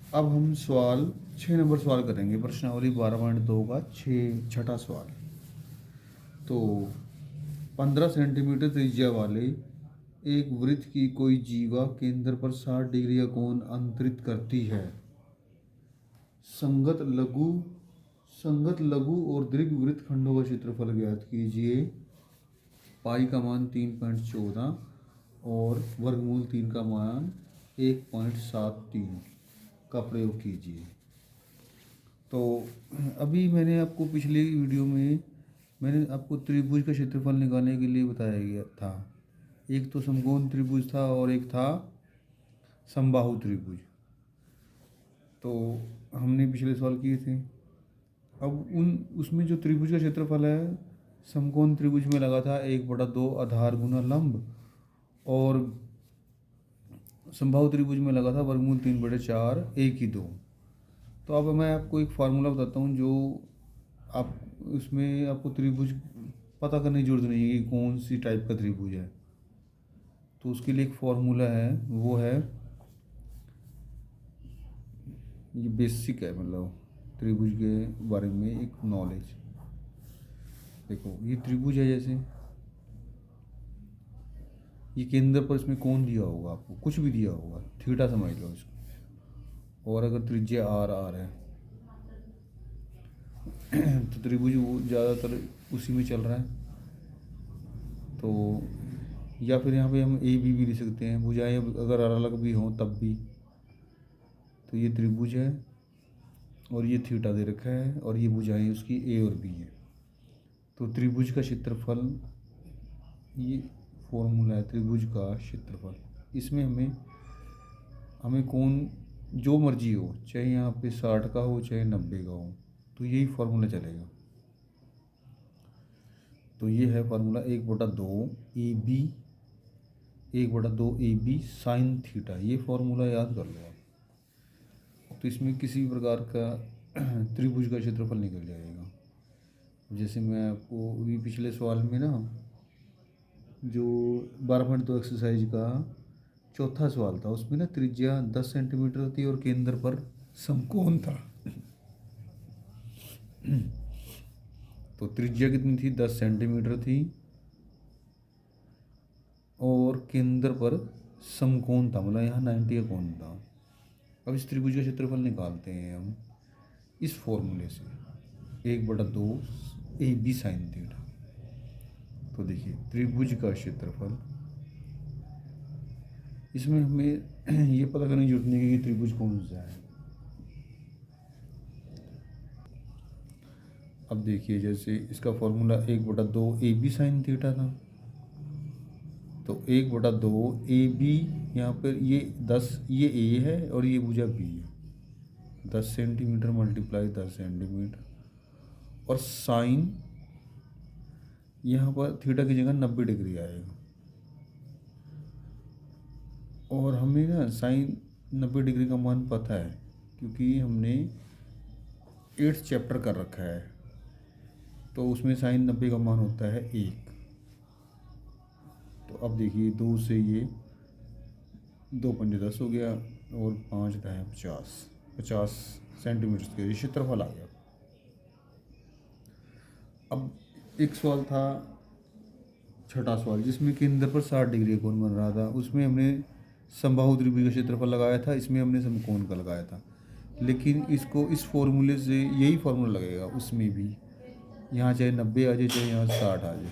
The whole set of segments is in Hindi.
अब हम सवाल 6 नंबर सवाल करेंगे, प्रश्नावली 12.2 का छठा सवाल। तो 15 सेंटीमीटर त्रिज्या वाले एक वृत्त की कोई जीवा केंद्र पर 60 डिग्री का कोण अंतरित करती है। संगत लघु संगत लघु और दीर्घ वृत्तखंडों का क्षेत्रफल ज्ञात कीजिए। पाई का मान 3.14 और वर्गमूल 3 का मान 1.73 का प्रयोग कीजिए। तो अभी मैंने आपको पिछली वीडियो में मैंने आपको त्रिभुज का क्षेत्रफल निकालने के लिए बताया गया था। एक तो समकोण त्रिभुज था और एक था समबाहु त्रिभुज। तो हमने पिछले सवाल किए थे। अब उसमें जो त्रिभुज का क्षेत्रफल है, समकोण त्रिभुज में लगा था 1/2 आधार गुना लंब, और समबाहु त्रिभुज में लगा था वर्गमूल 3/4 1/2। तो अब मैं आपको एक फार्मूला बताता हूँ जो आप उसमें आपको त्रिभुज पता करने की जरूरत नहीं है कि कौन सी टाइप का त्रिभुज है। तो उसके लिए एक फार्मूला है, वो है, ये बेसिक है, मतलब त्रिभुज के बारे में एक नॉलेज। देखो ये त्रिभुज है, जैसे ये केंद्र पर इसमें कौन दिया होगा, आपको कुछ भी दिया होगा, थीटा समझ लो इसको, और अगर त्रिज्या आर आर है तो त्रिभुज वो ज़्यादातर उसी में चल रहा है। तो या फिर यहाँ पे हम ए बी भी लिख सकते हैं, भुजाएं अगर अलग अलग भी हों तब भी। तो ये त्रिभुज है और ये थीटा दे रखा है और ये भुजाएं उसकी ए और बी है। तो त्रिभुज का क्षेत्रफल, ये फॉर्मूला है त्रिभुज का क्षेत्रफल। इसमें हमें हमें कौन जो मर्जी हो, चाहे यहाँ पे 60 का हो चाहे 90 का हो, तो यही फार्मूला चलेगा। तो ये है फार्मूला 1/2 साइन थीटा। ये फार्मूला याद कर लो आप। तो इसमें किसी प्रकार का त्रिभुज का क्षेत्रफल निकल जाएगा। जैसे मैं आपको अभी पिछले सवाल में ना, जो 12.2 एक्सरसाइज का चौथा सवाल था, उसमें ना त्रिज्या 10 सेंटीमीटर थी और केंद्र पर समकोण था। तो त्रिज्या कितनी थी, 10 सेंटीमीटर थी और केंद्र पर समकोण था, मतलब यहाँ 90 का कोण था। अब इस त्रिभुज का क्षेत्रफल निकालते हैं हम इस फॉर्मूले से, 1/2 AB साइन थीटा। तो देखिए त्रिभुज का क्षेत्रफल, इसमें हमें ये पता करने की जरूरत नहीं है कि त्रिभुज कौन सा है। अब देखिए जैसे इसका फॉर्मूला 1/2 AB साइन थीटा था। तो 1/2 AB, यहाँ पर ये 10, ये ए है और ये भुजा बी है। 10 सेंटीमीटर मल्टीप्लाई 10 सेंटीमीटर, और साइन यहाँ पर थीटा की जगह 90 डिग्री आएगा। और हमें ना साइन 90 डिग्री का मान पता है, क्योंकि हमने 8th चैप्टर कर रखा है। तो उसमें साइन 90 का मान होता है 1। तो अब देखिए 2 से ये 2 पंजे 10 हो गया और 5 10 50 सेंटीमीटर के क्षेत्रफल आ गया। अब एक सवाल था, छठा सवाल, जिसमें केंद्र पर 60 डिग्री का कोण बन रहा था। उसमें हमने समबाहु त्रिभुज का क्षेत्रफल लगाया था, इसमें हमने समकोण का लगाया था। लेकिन इसको इस फॉर्मूले से यही फार्मूला लगेगा उसमें भी, यहाँ चाहे 90 आ जाए चाहे यहाँ 60 आ जाए,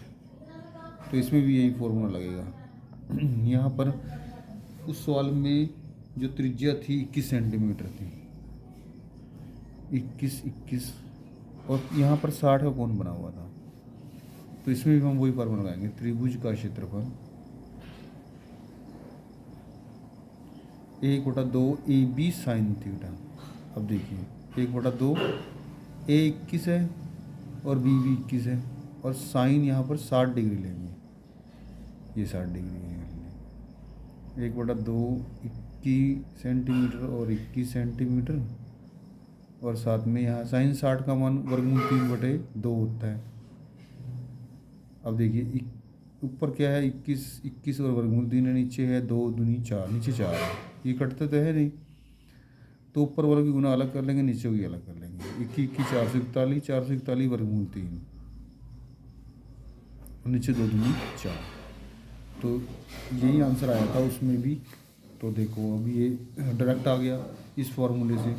तो इसमें भी यही फार्मूला लगेगा। यहाँ पर उस सवाल में जो त्रिज्या थी 21 सेंटीमीटर थी, 21 और यहाँ पर 60 का कोण बना हुआ था। तो इसमें भी हम वही फार्मूला लगाएंगे, त्रिभुज का क्षेत्रफल 1/2 AB साइन थीटा। अब देखिए 1/2 A 21 है और B भी 21 है, और साइन यहाँ पर 60 डिग्री लेंगे, ये 60 डिग्री है। 1/2 21 सेंटीमीटर और 21 सेंटीमीटर, और साथ में यहाँ साइन 60 का मान वर्गमूल 3/2 होता है। अब देखिए ऊपर क्या है, 21 और वर्गमूल 3 है, नीचे है 2 दूनी 4, नीचे 4 है, ये कटता तो है नहीं। तो ऊपर वालों की गुना अलग कर लेंगे, नीचे की अलग कर लेंगे। 21 441, 441 वर्गमूल 3 और नीचे 2 दूनी 4। तो यही आंसर आया था उसमें भी। तो देखो अभी ये डायरेक्ट आ गया इस फॉर्मूले से।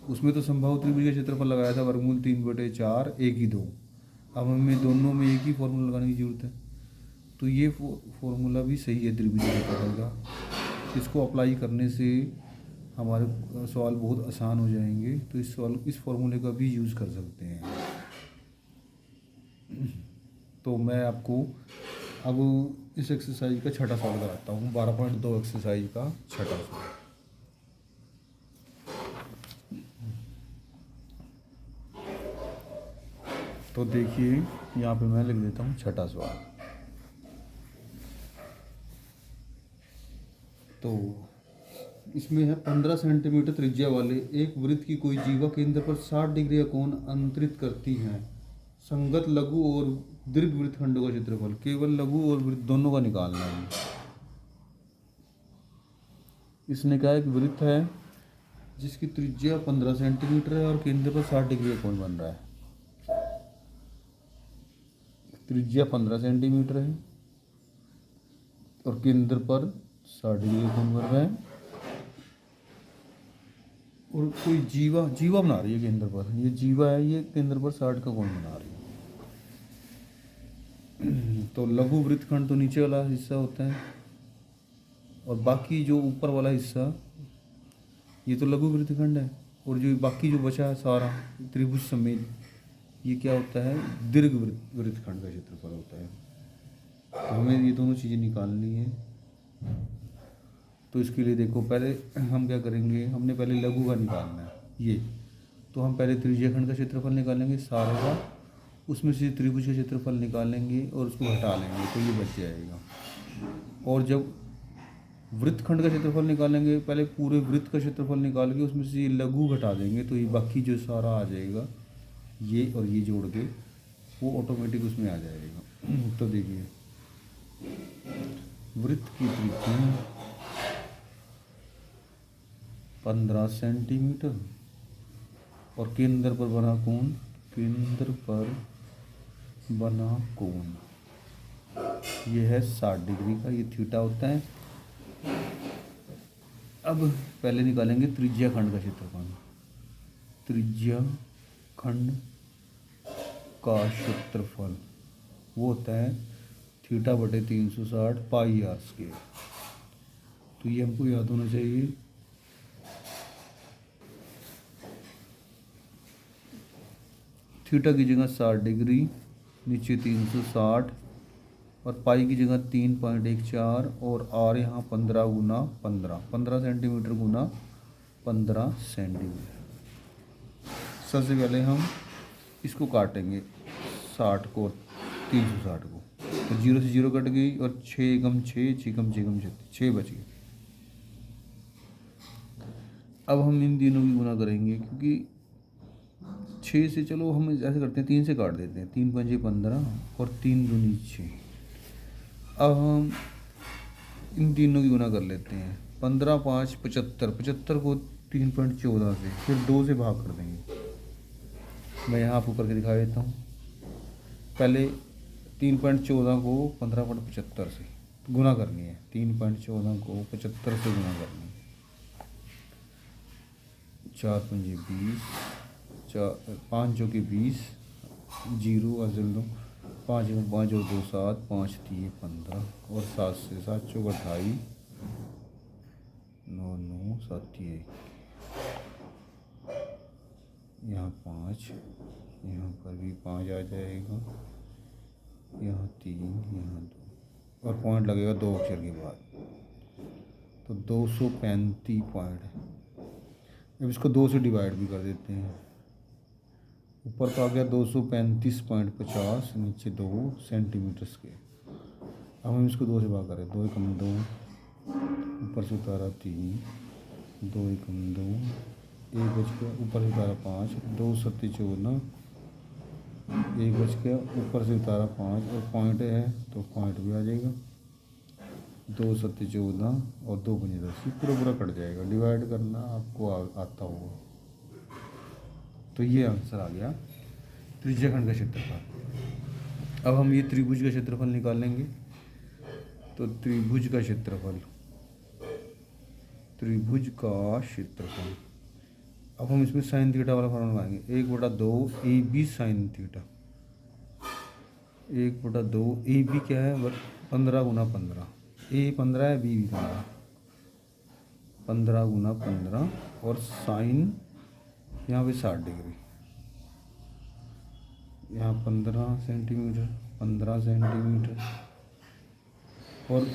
उसमें तो संभावित त्रिभुज का क्षेत्रफल लगाया था वर्गमूल 3/4 1 ही 2। अब हमें दोनों में एक ही फॉर्मूला लगाने की ज़रूरत है। तो ये फॉर्मूला भी सही है त्रिभुज का क्षेत्रफल का। इसको अप्लाई करने से हमारे सवाल बहुत आसान हो जाएंगे। तो इस फॉर्मूले का भी यूज़ कर सकते हैं। तो मैं आपको अब इस एक्सरसाइज का छठा सवाल कराता हूँ। 12.2 एक्सरसाइज का छठा सवाल। तो देखिए यहाँ पे मैं लिख देता हूँ छठा सवाल। तो इसमें है 15 सेंटीमीटर त्रिज्या वाले एक वृत्त की कोई जीवा केंद्र पर 60 डिग्री का कोण अंतरित करती है। संगत लघु और दीर्घ वृत्तखंडों का क्षेत्रफल, केवल लघु और वृत्त दोनों का निकालना है। इसने कहा एक वृत्त है जिसकी त्रिज्या 15 सेंटीमीटर है और केंद्र पर 60 डिग्री का कोण बन रहा है। त्रिज्या 15 सेंटीमीटर है और केंद्र पर 60 डिग्री का कोण बन रहा है। और कोई जीवा बना रही है केंद्र पर। ये जीवा है, ये केंद्र पर 60 का कोण बना रही है। तो लघु वृत्तखंड तो नीचे वाला हिस्सा होता है और बाकी जो ऊपर वाला हिस्सा ये तो लघु वृत्तखंड है। और जो बाकी जो बचा है सारा त्रिभुज समेत ये क्या होता है, दीर्घ वृत्तखंड का क्षेत्रफल होता है। तो हमें ये दोनों चीज़ें निकालनी है। तो इसके लिए देखो पहले हम क्या करेंगे, हमने पहले लघु का निकालना है ये। तो हम पहले त्रिज्या खंड का क्षेत्रफल निकालेंगे सारे का, उसमें से त्रिभुज का क्षेत्रफल निकालेंगे और उसको हटा लेंगे तो ये बच जाएगा। और जब वृत्तखंड का क्षेत्रफल निकालेंगे पहले पूरे वृत्त का क्षेत्रफल निकाल के उसमें से ये लघु घटा देंगे तो ये बाकी जो सारा आ जाएगा, ये और ये जोड़ के वो ऑटोमेटिक उसमें आ जाएगा। तो देखिए वृत्त की त्रिज्या 15 सेंटीमीटर और केंद्र पर बना कोण, केंद्र पर बना कोण ये है 60 डिग्री का, ये थीटा होता है। अब पहले निकालेंगे त्रिज्या खंड का क्षेत्रफल। त्रिज्या खंड का क्षेत्रफल वो होता है θ/360 पाई r स्क्वायर। तो ये हमको याद होना चाहिए। थीटा की जगह 60 डिग्री, नीचे 360 और पाई की जगह 3.14 और आर यहाँ 15 गुना 15 सेंटीमीटर गुना 15 सेंटीमीटर। सबसे पहले हम इसको काटेंगे 60 को और 360 को। तो 0 से 0 कट गई और 6 एकम 6, 6 एकम 6 एकम 6 बच गए। अब हम इन तीनों की गुना करेंगे क्योंकि 6 से, चलो हम ऐसे करते हैं 3 से काट देते हैं। 3 5 15 और 3 दूनी 6। अब हम इन तीनों की गुना कर लेते हैं। 15 5 75, 75 को 3.14 से फिर 2 से भाग कर देंगे। मैं यहाँ आपको करके दिखा देता हूँ। पहले 3.14 को 15.75 से गुना करनी है। 3.14 को 75 से गुना करनी है। 4 पंजे 20, 5 जो कि 20, 0 अजल दो 5 में 5 और 2 7, 5 3 15 और 7 से 7 चौक 28, 9 9 7 1, यहाँ 5, यहाँ पर भी 5 आ जाएगा, यहाँ 3, यहाँ 2 और पॉइंट लगेगा 2 अक्षर के बाद। तो 235 पॉइंट है। अब इसको 2 से डिवाइड भी कर देते हैं। ऊपर तो आ गया 235.50, नीचे 2 सेंटीमीटर स्क्वायर। अब हम इसको 2 से भाग करें। 2 एकम 2, ऊपर से उतारा 3, 2 एकम 2, 1 बच गया, ऊपर से उतारा 5, 2 7 14, 1 बच गया, ऊपर से उतारा 5 और पॉइंट है तो पॉइंट भी आ जाएगा। 2 सत्ते 14 और 2 पंजे 10, ये पूरा पूरा कट जाएगा। डिवाइड करना आपको आता होगा। तो ये आंसर आ गया त्रिज्याखंड का क्षेत्रफल। अब हम ये त्रिभुज का क्षेत्रफल निकालेंगे। तो त्रिभुज का क्षेत्रफल, त्रिभुज का क्षेत्रफल, अब हम इसमें साइन थीटा वाला फॉर्मूला लगाएंगे। 1/2 A B sine theta, 1/2 A B क्या है, 15 गुना 15, ए 15 है, बी 15, 15 गुना 15 और साइन यहाँ पे 60 डिग्री, यहाँ 15 सेंटीमीटर, 15 सेंटीमीटर और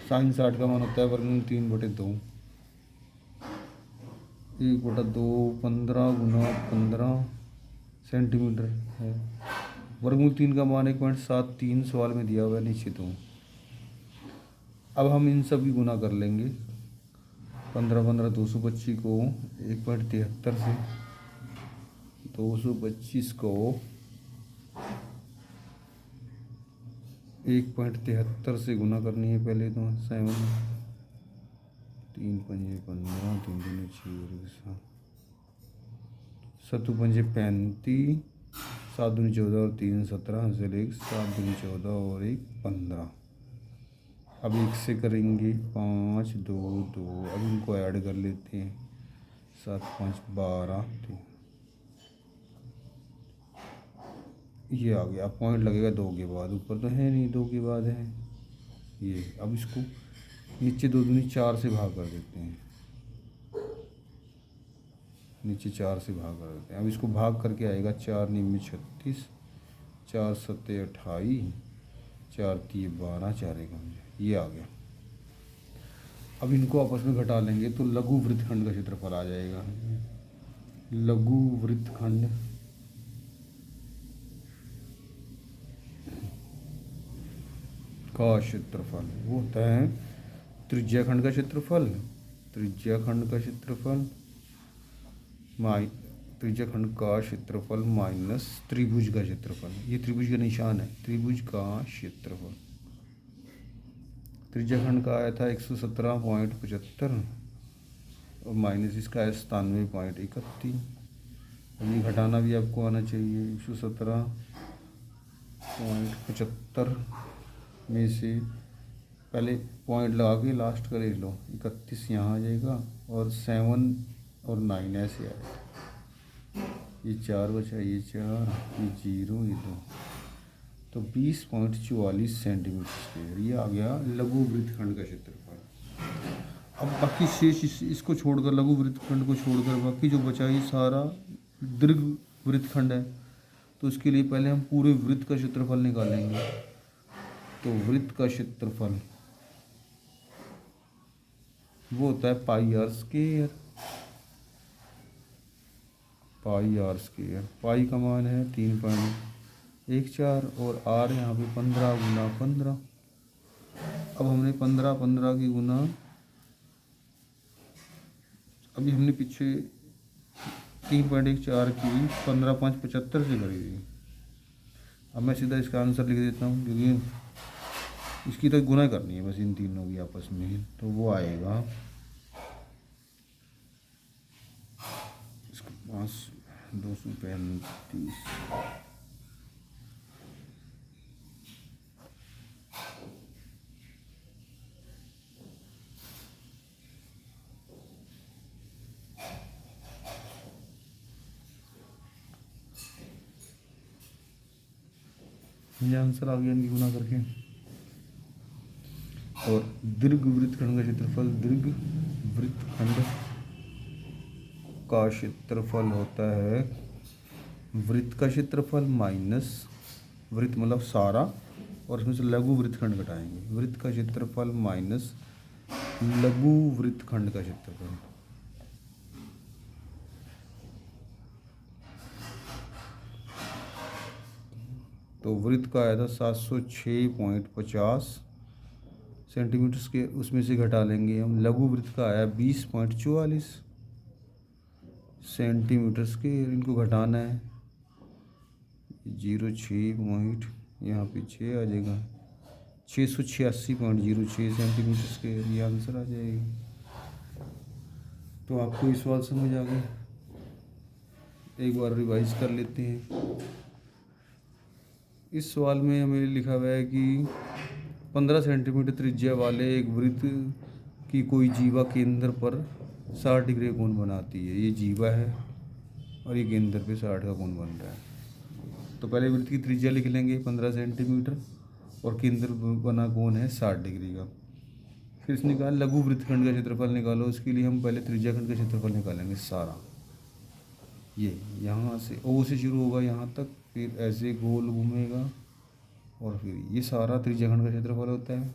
साइन 60 का मान होता है वर्गमूल 3/2, 1/2 15 गुना 15 सेंटीमीटर है। वर्गमूल 3 का मान 1.73 सवाल में दिया हुआ है, निश्चित हूँ। अब हम इन सब की गुना कर लेंगे। 15 15 225 को 1.73 से, 225 को 1.73 से गुना करनी है पहले तो। 7 3 पंजे 15, 3 दूनी 6, 7 पंजे 35, 7 दूनी 14 और 3 17, 7 दूनी 14 और 1 15। अब 1 से करेंगे 5 2 2, अब इनको ऐड कर लेते हैं। 7 5 12, 3, ये आ गया। पॉइंट लगेगा 2 के बाद, ऊपर तो है नहीं, 2 के बाद है ये। अब इसको नीचे 2 दूनी 4 से भाग कर देते हैं, नीचे 4 से भाग कर देते हैं। अब इसको भाग करके आएगा 4 9 36, 4 7 28, 4 3 12, 4 1 ये आ गया। अब इनको आपस में घटा लेंगे तो लघु वृत्तखंड का क्षेत्रफल आ जाएगा। लघु वृत्तखंड का क्षेत्रफल वो होता है त्रिज्याखंड का क्षेत्रफल, त्रिज्याखंड का क्षेत्रफल त्रिज्याखंड का क्षेत्रफल माइनस त्रिभुज का क्षेत्रफल। ये त्रिभुज का निशान है, त्रिभुज का क्षेत्रफल। त्रिज्याखंड का आया था 117.75 और माइनस इसका है 97.31। ये घटाना भी आपको आना चाहिए। 117.75 में से पहले पॉइंट लगा के लास्ट का ले लो, 31 यहाँ आ जाएगा और 7 और 9 ऐसे आएगा। ये 4 बचा, ये 4, ये 0, ये 2, तो 20.44 सेंटीमीटर स्क्वायर ये आ गया लघु वृत्तखंड का क्षेत्रफल। अब बाकी शेष इसको छोड़कर, लघु वृत्तखंड को छोड़कर बाकी जो बचा ये सारा दीर्घ वृत्तखंड है। तो इसके लिए पहले हम पूरे वृत्त का क्षेत्रफल निकालेंगे। तो वृत्त का क्षेत्रफल वो होता है pi r square, pi r square. Pi का मान है 3.14 और आर यहाँ पे 15 गुना 15। अब हमने 15 15 की गुना, अभी हमने पीछे 3.14 की 15 5 75 से करी थी। अब मैं सीधा इसका आंसर लिख देता हूँ, क्योंकि इसकी तो गुना करनी है बस इन तीनों की आपस में। तो वो आएगा इसके पास 235। ये आंसर आ गया इनकी गुना करके। और दीर्घ वृत्तखंड का क्षेत्रफल, दीर्घ वृत्तखंड का क्षेत्रफल होता है वृत्त का क्षेत्रफल माइनस, वृत्त मतलब सारा, और इसमें से लघु वृत्तखंड घटाएंगे। वृत्त का क्षेत्रफल माइनस लघु वृत्तखंड का क्षेत्रफल। तो वृत्त का आया था 706.50 सेंटीमीटर के, उसमें से घटा लेंगे हम। लघु वृत्त का आया 20.44 सेंटीमीटर के, इनको घटाना है। 06 पॉइंट यहाँ पे 6 आ जाएगा, 686.06 सेंटीमीटर स्क्वायर, ये आंसर आ जाएगी। तो आपको इस सवाल समझ आ गया। एक बार रिवाइज कर लेते हैं। इस सवाल में हमें लिखा हुआ है कि 15 सेंटीमीटर त्रिज्या वाले एक वृत्त की कोई जीवा केंद्र पर 60 डिग्री का कोण बनाती है। ये जीवा है और ये केंद्र पे 60 का कोण बन रहा है। तो पहले वृत्त की त्रिज्या लिख लेंगे 15 सेंटीमीटर और केंद्र बना कोण है 60 डिग्री का। फिर इसने कहा लघु वृत्तखंड का क्षेत्रफल निकालो। उसके लिए हम पहले त्रिज्याखंड का क्षेत्रफल निकालेंगे सारा। ये यहाँ से ओ से शुरू होगा यहाँ तक, फिर ऐसे गोल घूमेगा और फिर ये सारा त्रिज्याखंड का क्षेत्रफल होता है।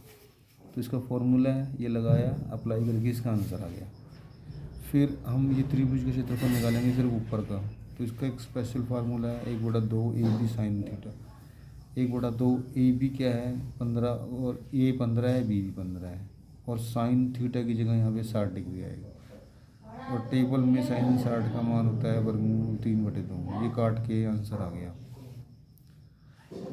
तो इसका फॉर्मूला है, ये लगाया, अप्लाई करके इसका आंसर आ गया। फिर हम ये त्रिभुज का क्षेत्रफल निकालेंगे सिर्फ ऊपर का। तो इसका एक स्पेशल फार्मूला है 1/2 AB साइन थीटा। 1/2 AB क्या है 15, और A 15 है, B भी 15 है, और साइन थीटा की जगह यहाँ पे 60 डिग्री आएगा। और टेबल में साइन 60 का मान होता है वर्गमूल 3/2। ये काट के आंसर आ गया।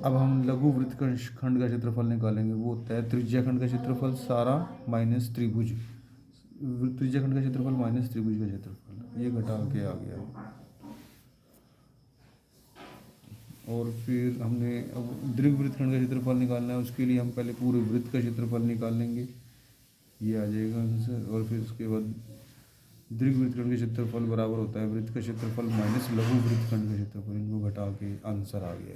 अब हम लघु वृत्तखंड का क्षेत्रफल निकालेंगे। वो होता है त्रिज्याखंड का क्षेत्रफल सारा माइनस त्रिभुज, त्रिज्याखंड का क्षेत्रफल माइनस त्रिभुज का क्षेत्रफल, ये घटा के आ गया। और फिर हमने अब दीर्घ वृत्तखंड का क्षेत्रफल निकालना है। उसके लिए हम पहले पूरे वृत्त का क्षेत्रफल निकाल लेंगे, ये आ जाएगा आंसर। और फिर उसके बाद दीर्घ वृत्तखंड का क्षेत्रफल बराबर होता है वृत्त का क्षेत्रफल माइनस लघु वृत्तखंड का क्षेत्रफल, इनको घटा के आंसर आ गया।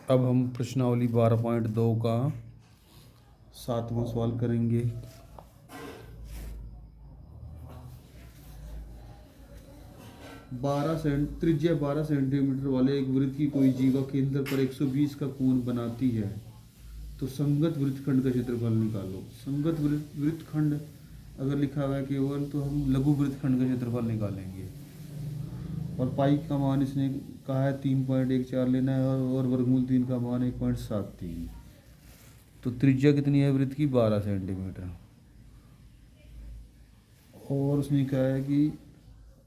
अब हम प्रश्नावली 12.2 का 7वां सवाल करेंगे। त्रिज्या 12 सेंटीमीटर वाले एक वृत्त की कोई जीवा केंद्र पर 120 का कोण बनाती है। तो संगत वृत्तखंड का क्षेत्रफल निकालो। संगत वृत्तखंड अगर लिखा हुआ है केवल, तो हम लघु वृत्तखंड का क्षेत्रफल निकालेंगे। और पाई का मान इसने कहा है 3.14 लेना है, और वर्गमूल 3 का मान 1.73। तो त्रिज्या कितनी है वृत्त की 12 सेंटीमीटर। और उसने कहा है कि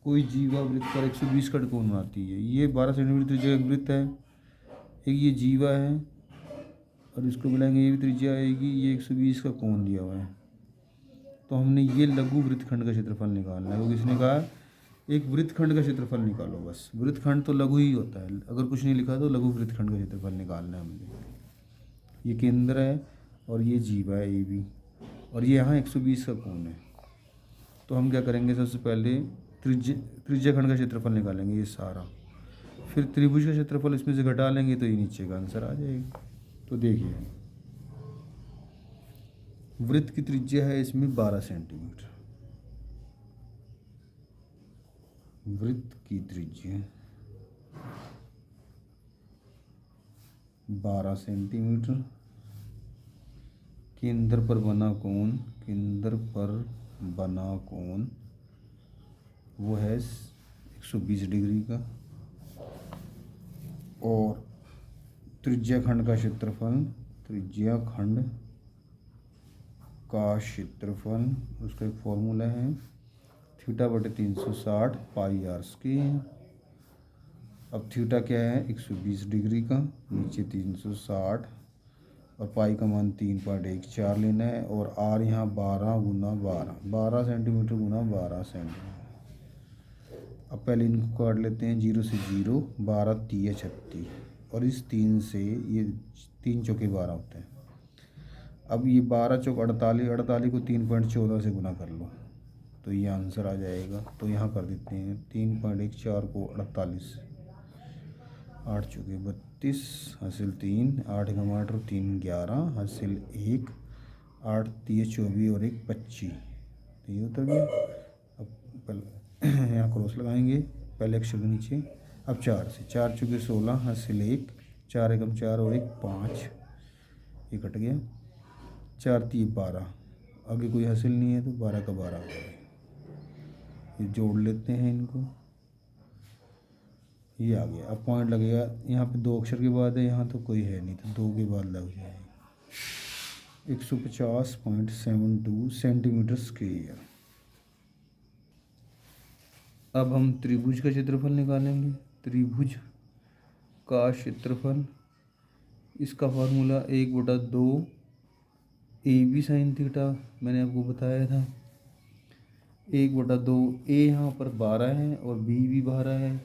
कोई जीवा वृत्त पर 120 का कोण बनाती है। ये 12 सेंटीमीटर त्रिज्या एक वृत्त है, एक ये जीवा है, और इसको मिलाएंगे ये भी त्रिज्या आएगी, ये 120 का कोण दिया हुआ है। तो हमने ये लघु वृत्तखंड का क्षेत्रफल निकालना है। किसने कहा एक वृत्तखंड का क्षेत्रफल निकालो। बस वृत्तखंड तो लघु ही होता है, अगर कुछ नहीं लिखा तो लघु वृत्तखंड का क्षेत्रफल निकालना है हमने। ये केंद्र है और ये जीवा है ए बी, और ये यहाँ 120 का कोण है। तो हम क्या करेंगे, सबसे पहले त्रिज्याखंड का क्षेत्रफल निकालेंगे ये सारा, फिर त्रिभुज का क्षेत्रफल इसमें से घटा लेंगे, तो ये नीचे का आंसर आ जाएगा। तो देखिए वृत्त की त्रिज्या है इसमें 12 सेंटीमीटर। वृत्त की त्रिज्या 12 सेंटीमीटर। केंद्र पर बना कोण, केंद्र पर बना कोण वो है 120 डिग्री का। और त्रिज्याखंड का क्षेत्रफल, त्रिज्याखंड का क्षेत्रफल, उसका एक फॉर्मूला है θ/360 पाई आर स्क्वायर। अब थीटा क्या है 120 डिग्री का, नीचे 360, और पाई का मान 3.14 लेना है, और आर यहाँ 12 गुना 12 सेंटीमीटर गुना 12 सेंटीमीटर। अब पहले इनको काट लेते हैं, 0 से 0, 12 3 36, और इस 3 से ये 3 चौके 12 होते हैं। अब ये 12 चौक 48, 48 को 3.14 से गुना कर लो, तो ये आंसर आ जाएगा। तो यहाँ कर देते हैं 3.14 को 48, 8 चौके 32, हासिल 3, 8 का 8 और 3 11, हासिल 1, 8 3 24 और 1 25, तो ये उतर गया। अब पहले यहाँ क्रॉस लगाएंगे पहले अक्षर के नीचे। अब 4 से 4 चौके 16, हासिल 1, 4 एकम 4 और 1 5, ये कट गया। 4 3 12, आगे कोई हासिल नहीं है तो 12 का 12 हो गया। ये जोड़ लेते हैं इनको, ये आ गया। अब पॉइंट लगेगा यहाँ पे 2 अक्षर के बाद है, यहाँ तो कोई है नहीं तो 2 के बाद लग जाएगा। 150.72 सेंटीमीटर स्क्वायर। अब हम त्रिभुज का क्षेत्रफल निकालेंगे। त्रिभुज का क्षेत्रफल, इसका formula 1/2 A B sine theta, मैंने आपको बताया था। 1/2 ए यहाँ पर 12 है और बी भी 12 है,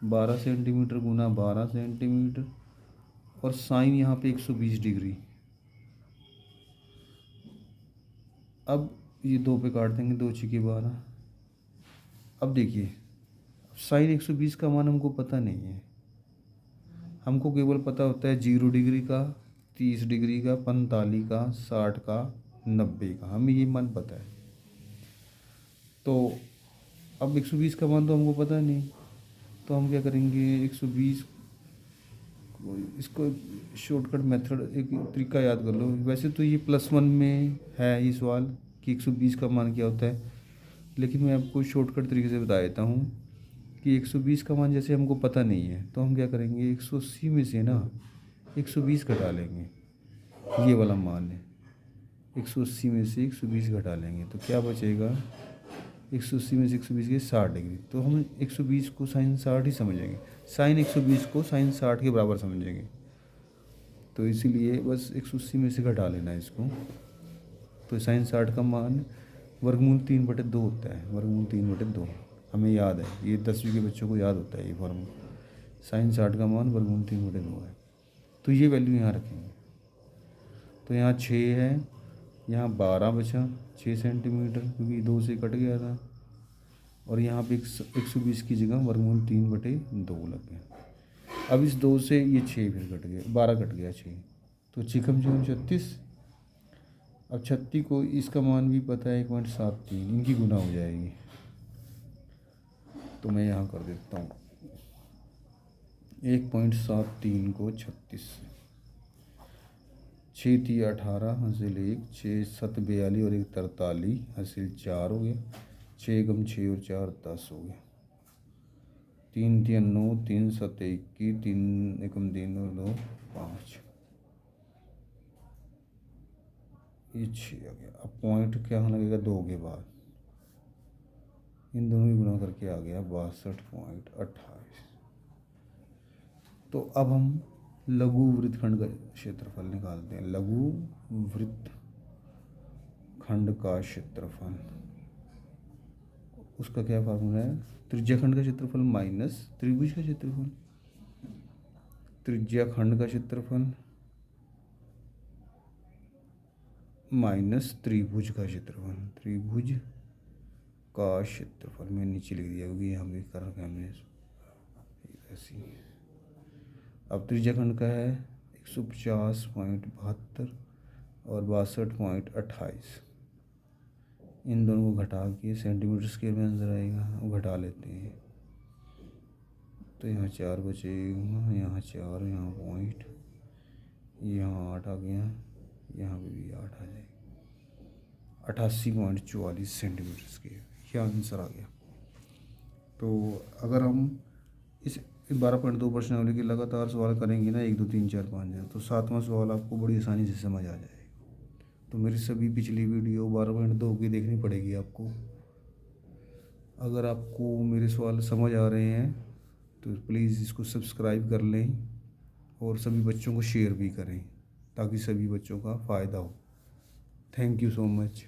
12 सेंटीमीटर गुना 12 सेंटीमीटर, और साइन यहाँ पे 120 डिग्री। अब ये 2 पे काट देंगे, 2 छिके 12। अब देखिए साइन 120 का मान हमको पता नहीं है, हमको केवल पता होता है 0 डिग्री का, 30 डिग्री का, 45 का, 60 का, 90 का, हमें ये मान पता है। तो अब 120 का मान तो हमको पता नहीं, तो हम क्या करेंगे 120 इसको शॉर्टकट मेथड एक तरीका याद कर लो। वैसे तो ये +1 में है ये सवाल कि 120 का मान क्या होता है, लेकिन मैं आपको शॉर्टकट तरीके से बता देता हूँ कि 120 का मान जैसे हमको पता नहीं है तो हम क्या करेंगे 180 में से ना 120 घटा लेंगे, ये वाला मान है। 180 में से 120 घटा लेंगे तो क्या बचेगा, 180 में से 120 के 60 डिग्री, तो हम 120 को साइन 60 ही समझेंगे, साइन 120 को साइन 60 के बराबर समझेंगे। तो इसीलिए बस 180 में से घटा लेना है इसको। तो साइन 60 का मान वर्गमूल 3/2 होता है, वर्गमूल 3/2 हमें याद है, ये 10वीं के बच्चों को याद होता है ये फॉर्मूला। साइन 60 का मान वर्गमूल 3/2 है। तो ये वैल्यू यहाँ रखेंगे, तो यहाँ 6 है, यहाँ 12 बचा 6 सेंटीमीटर, क्योंकि 2 से कट गया था, और यहाँ पे 120 की जगह वर्गमूल 3/2 लग गया। अब इस 2 से ये 6 फिर कट गया, 12 कट गया 6, तो चिकम 36। अब 36 को इसका मान भी पता है 1.73, इनकी गुना हो जाएगी, तो मैं यहाँ कर देता हूँ 1.73 को 36, 6 × 18 हासिल 1, 6 × 7 42 और 1 43 हासिल 4 हो गया, 6 × 6 और 4 10 हो गया, 3 × 3 9, 3 × 7 21, 3 × 3 और 2 5, ये 6 आ गया। अब पॉइंट क्या होने लगेगा 2 के बाद, इन दोनों की गुना करके आ गया 62.28। तो अब हम लघु वृत्तखंड का क्षेत्रफल निकालते हैं। लघु वृत्तखंड का क्षेत्रफल, उसका क्या फार्मूला है, त्रिज्याखंड का क्षेत्रफल माइनस त्रिभुज का क्षेत्रफल, त्रिज्याखंड का क्षेत्रफल माइनस त्रिभुज का क्षेत्रफल, त्रिभुज का क्षेत्रफल मैं नीचे लिख दिया क्योंकि यहाँ भी कर रखा है हमने ऐसी। अब त्रिज्याखंड का है 150.72 और 62.28, इन दोनों को घटा के सेंटीमीटर स्क्वायर में आंसर आएगा, वो घटा लेते हैं। तो यहाँ 4 बचेगा, यहाँ 4, यहाँ पॉइंट, यहाँ 8 आ गया, यहाँ पे भी 8 आ जाएगा, 88.44 सेंटीमीटर स्क्वायर, यह आंसर आ गया। तो अगर हम इस 12.2 प्रश्नावली के लगातार सवाल करेंगे ना, 1 2 3 4 5 है, तो 7वां सवाल आपको बड़ी आसानी से समझ आ जाएगा। तो मेरी सभी पिछली वीडियो 12.2 की देखनी पड़ेगी आपको। अगर आपको मेरे सवाल समझ आ रहे हैं तो प्लीज़ इसको सब्सक्राइब कर लें और सभी बच्चों को शेयर भी करें ताकि सभी बच्चों का फ़ायदा हो। Thank you so much.